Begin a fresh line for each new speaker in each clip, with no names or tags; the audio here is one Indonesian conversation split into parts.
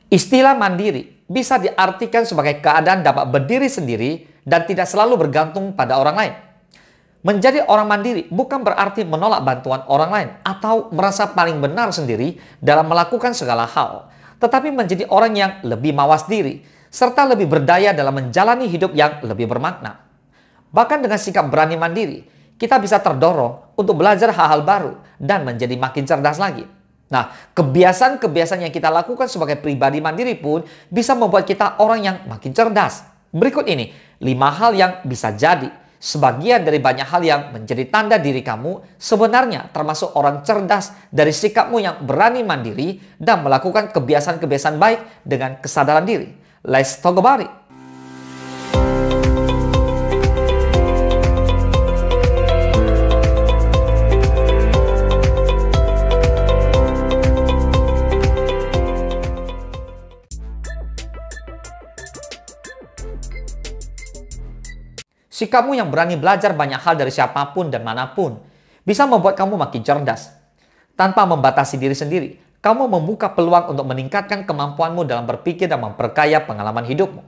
Istilah mandiri bisa diartikan sebagai keadaan dapat berdiri sendiri dan tidak selalu bergantung pada orang lain. Menjadi orang mandiri bukan berarti menolak bantuan orang lain atau merasa paling benar sendiri dalam melakukan segala hal, tetapi menjadi orang yang lebih mawas diri, serta lebih berdaya dalam menjalani hidup yang lebih bermakna. Bahkan dengan sikap berani mandiri, kita bisa terdorong untuk belajar hal-hal baru dan menjadi makin cerdas lagi. Nah, kebiasaan-kebiasaan yang kita lakukan sebagai pribadi mandiri pun bisa membuat kita orang yang makin cerdas. Berikut ini 5 hal yang bisa jadi sebagian dari banyak hal yang menjadi tanda diri kamu sebenarnya termasuk orang cerdas dari sikapmu yang berani mandiri dan melakukan kebiasaan-kebiasaan baik dengan kesadaran diri. Let's talk about it. Sikapmu yang berani belajar banyak hal dari siapapun dan manapun bisa membuat kamu makin cerdas. Tanpa membatasi diri sendiri, kamu membuka peluang untuk meningkatkan kemampuanmu dalam berpikir dan memperkaya pengalaman hidupmu.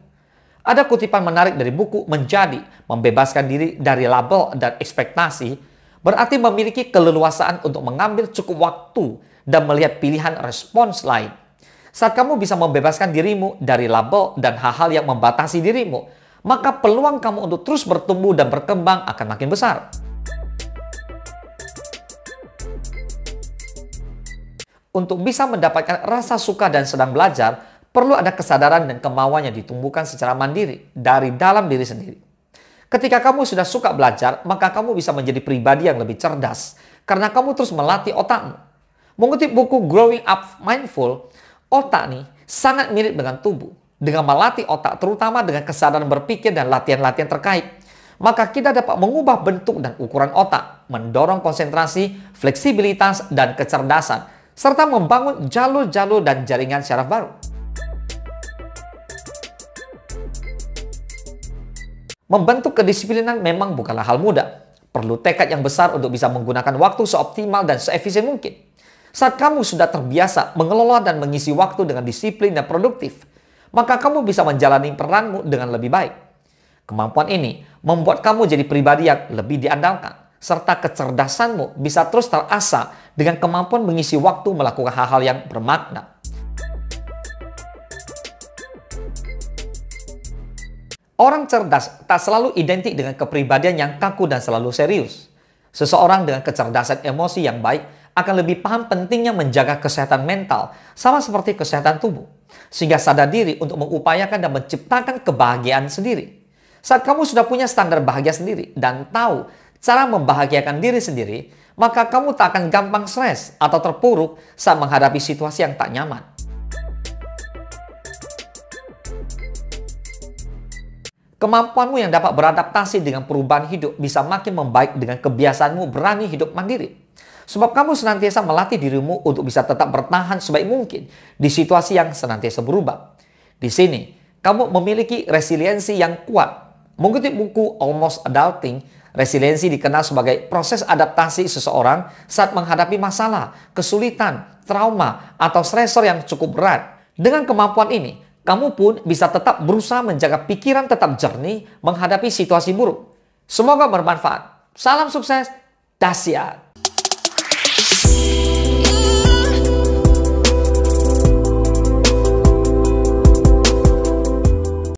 Ada kutipan menarik dari buku Menjadi, membebaskan diri dari label dan ekspektasi, berarti memiliki keleluasaan untuk mengambil cukup waktu dan melihat pilihan respons lain. Saat kamu bisa membebaskan dirimu dari label dan hal-hal yang membatasi dirimu, maka peluang kamu untuk terus bertumbuh dan berkembang akan makin besar. Untuk bisa mendapatkan rasa suka dan sedang belajar, perlu ada kesadaran dan kemauan yang ditumbuhkan secara mandiri dari dalam diri sendiri. Ketika kamu sudah suka belajar, maka kamu bisa menjadi pribadi yang lebih cerdas karena kamu terus melatih otakmu. Mengutip buku Growing Up Mindful, otak nih sangat mirip dengan tubuh. Dengan melatih otak, terutama dengan kesadaran berpikir dan latihan-latihan terkait, maka kita dapat mengubah bentuk dan ukuran otak, mendorong konsentrasi, fleksibilitas, dan kecerdasan, serta membangun jalur-jalur dan jaringan syaraf baru. Membentuk kedisiplinan memang bukanlah hal mudah. Perlu tekad yang besar untuk bisa menggunakan waktu seoptimal dan seefisien mungkin. Saat kamu sudah terbiasa mengelola dan mengisi waktu dengan disiplin dan produktif, maka kamu bisa menjalani peranmu dengan lebih baik. Kemampuan ini membuat kamu jadi pribadi yang lebih diandalkan, serta kecerdasanmu bisa terus terasah dengan kemampuan mengisi waktu melakukan hal-hal yang bermakna. Orang cerdas tak selalu identik dengan kepribadian yang kaku dan selalu serius. Seseorang dengan kecerdasan emosi yang baik akan lebih paham pentingnya menjaga kesehatan mental, sama seperti kesehatan tubuh, sehingga sadar diri untuk mengupayakan dan menciptakan kebahagiaan sendiri. Saat kamu sudah punya standar bahagia sendiri dan tahu cara membahagiakan diri sendiri, maka kamu tak akan gampang stres atau terpuruk saat menghadapi situasi yang tak nyaman. Kemampuanmu yang dapat beradaptasi dengan perubahan hidup bisa makin membaik dengan kebiasaanmu berani hidup mandiri. Sebab kamu senantiasa melatih dirimu untuk bisa tetap bertahan sebaik mungkin di situasi yang senantiasa berubah. Di sini, kamu memiliki resiliensi yang kuat. Mengutip buku Almost Adulting, resiliensi dikenal sebagai proses adaptasi seseorang saat menghadapi masalah, kesulitan, trauma, atau stresor yang cukup berat. Dengan kemampuan ini, kamu pun bisa tetap berusaha menjaga pikiran tetap jernih menghadapi situasi buruk. Semoga bermanfaat. Salam sukses, dahsyat.